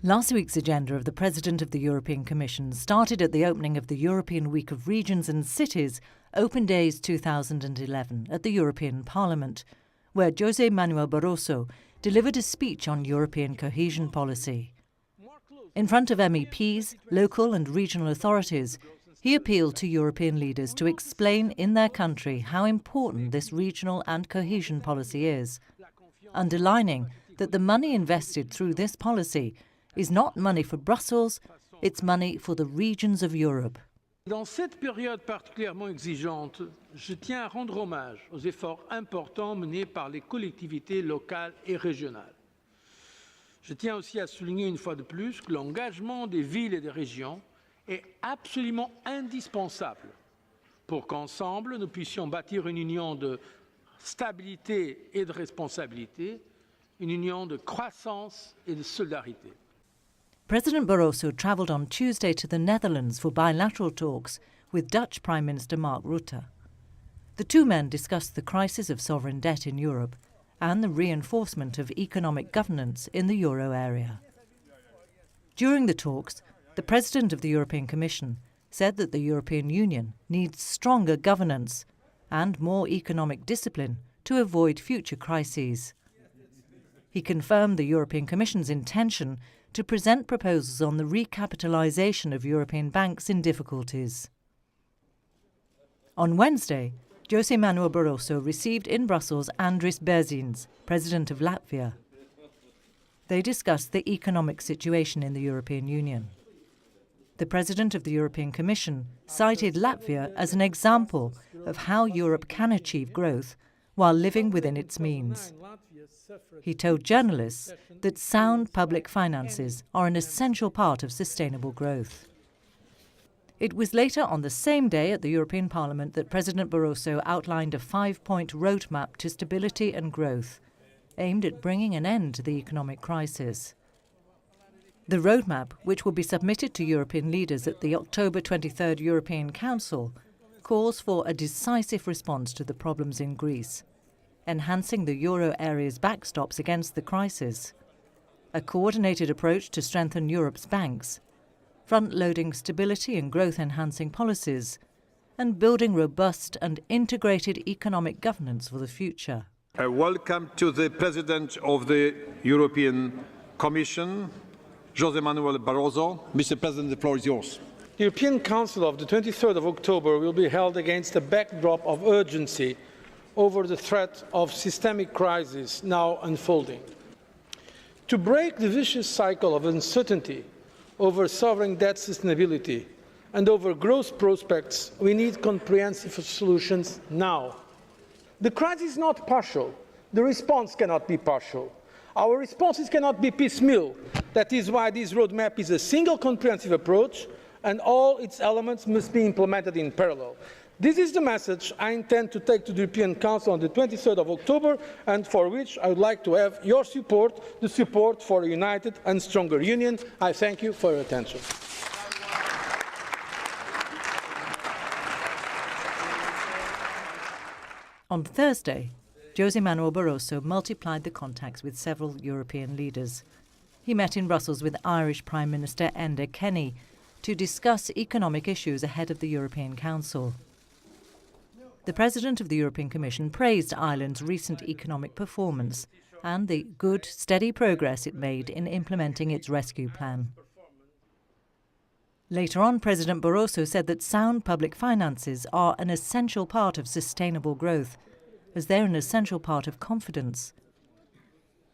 Last week's agenda of the President of the European Commission started at the opening of the European Week of Regions and Cities, Open Days 2011, at the European Parliament, where José Manuel Barroso delivered a speech on European cohesion policy. In front of MEPs, local and regional authorities, he appealed to European leaders to explain in their country how important this regional and cohesion policy is, underlining that the money invested through this policy is not money for Brussels, it's money for the regions of Europe. Dans cette période particulièrement exigeante, je tiens à rendre hommage aux efforts importants menés par les collectivités locales et régionales. Je tiens aussi à souligner une fois de plus que l'engagement des villes et des régions est absolument indispensable pour qu'ensemble nous puissions bâtir une union de stabilité et de responsabilité, une union de croissance et de solidarité. President Barroso travelled on Tuesday to the Netherlands for bilateral talks with Dutch Prime Minister Mark Rutte. The two men discussed the crisis of sovereign debt in Europe and the reinforcement of economic governance in the euro area. During the talks, the President of the European Commission said that the European Union needs stronger governance and more economic discipline to avoid future crises. He confirmed the European Commission's intention to present proposals on the recapitalisation of European banks in difficulties. On Wednesday, José Manuel Barroso received in Brussels Andris Bērziņš, President of Latvia. They discussed the economic situation in the European Union. The President of the European Commission cited Latvia as an example of how Europe can achieve growth while living within its means. He told journalists that sound public finances are an essential part of sustainable growth. It was later on the same day at the European Parliament that President Barroso outlined a 5-point roadmap to stability and growth, aimed at bringing an end to the economic crisis. The roadmap, which will be submitted to European leaders at the October 23rd European Council, calls for a decisive response to the problems in Greece, enhancing the euro area's backstops against the crisis, a coordinated approach to strengthen Europe's banks, front-loading stability and growth-enhancing policies, and building robust and integrated economic governance for the future. Welcome to the President of the European Commission, José Manuel Barroso. Mr. President, the floor is yours. The European Council of the 23rd of October will be held against a backdrop of urgency over the threat of systemic crisis now unfolding. To break the vicious cycle of uncertainty over sovereign debt sustainability and over growth prospects, we need comprehensive solutions now. The crisis is not partial. The response cannot be partial. Our responses cannot be piecemeal. That is why this roadmap is a single comprehensive approach, and all its elements must be implemented in parallel. This is the message I intend to take to the European Council on the 23rd of October, and for which I would like to have your support, the support for a united and stronger Union. I thank you for your attention. On Thursday, José Manuel Barroso multiplied the contacts with several European leaders. He met in Brussels with Irish Prime Minister Enda Kenny to discuss economic issues ahead of the European Council. The President of the European Commission praised Ireland's recent economic performance and the good, steady progress it made in implementing its rescue plan. Later on, President Barroso said that sound public finances are an essential part of sustainable growth, as they're an essential part of confidence.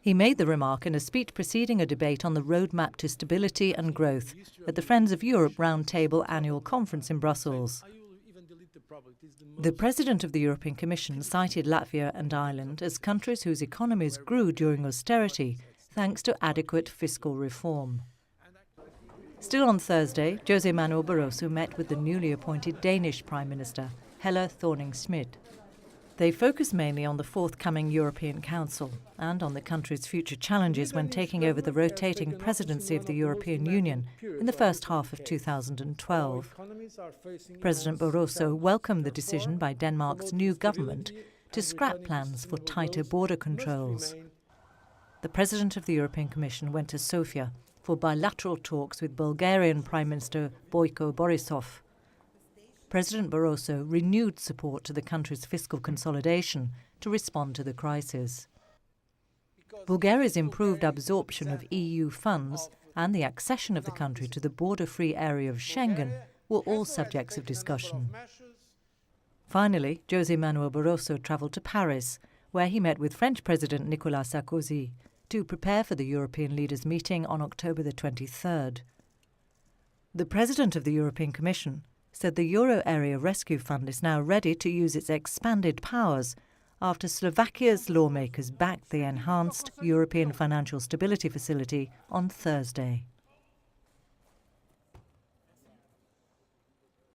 He made the remark in a speech preceding a debate on the roadmap to stability and growth at the Friends of Europe Roundtable annual conference in Brussels. The President of the European Commission cited Latvia and Ireland as countries whose economies grew during austerity thanks to adequate fiscal reform. Still on Thursday, José Manuel Barroso met with the newly appointed Danish Prime Minister, Helle Thorning-Schmidt. They focus mainly on the forthcoming European Council and on the country's future challenges when taking over the rotating presidency of the European Union in the first half of 2012. President Barroso welcomed the decision by Denmark's new government to scrap plans for tighter border controls. The President of the European Commission went to Sofia for bilateral talks with Bulgarian Prime Minister Boyko Borisov. President Barroso renewed support to the country's fiscal consolidation to respond to the crisis. Bulgaria's improved absorption of EU funds and the accession of the country to the border-free area of Schengen were all subjects of discussion. Finally, José Manuel Barroso travelled to Paris, where he met with French President Nicolas Sarkozy to prepare for the European leaders' meeting on October the 23rd. The President of the European Commission said the Euro Area Rescue Fund is now ready to use its expanded powers after Slovakia's lawmakers backed the enhanced European Financial Stability Facility on Thursday.